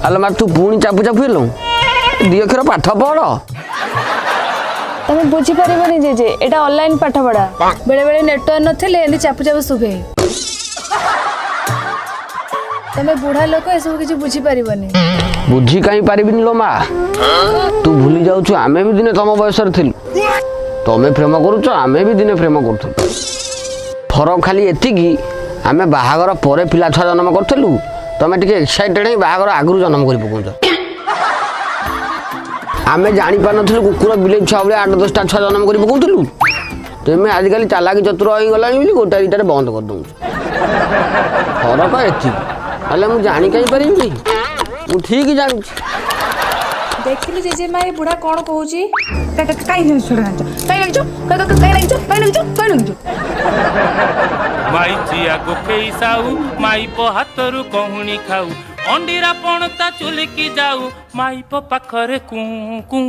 आलो मार तू पुणी चापू चापू हेलु दी अक्षर पाठ पढ़ तमे बुझी परिबनी जेजे एटा ऑनलाइन पाठ पढ़ा बेले बेले नेटवर्क नथिले एंदी चापू चापू सुबे तमे बुढ़ा लोक ए सब किछि बुझी परिबनी बुझी कहीं पारिबिनी लो माँ तू भूली जाऊँ आमे भी दिने तम बयस थिलु तमे प्रेम करुच आमे भी दिने प्रेम करूँ फरक खाली एतिकी आमे बाहागर परे पिला छुआ जन्म करूँ तमे टिके एक्साइटेड है बाहागर आगु जन्म कर पकाउछ आमे जानी पार नथिलु कुकुर बिलेई छुआ बले 8-10टा छुआ जन्म कर पकाउथलु तेमे आजिकल चालाकी चतुर हो गलानी बोली गोटा दुटा बंद कर दउछ फरक एतिकी हले मु जानी कहीं परिबिनी मु ठीक जानी देखिलु जेजे माई बुढ़ा कोन कहूची काई छोड़ काई माई जिया गोखेई साऊ माई पो हाथरू कहुणी खाऊ अंडीरा पणता चुलिकी जाऊ माई पो पाखरे कू कू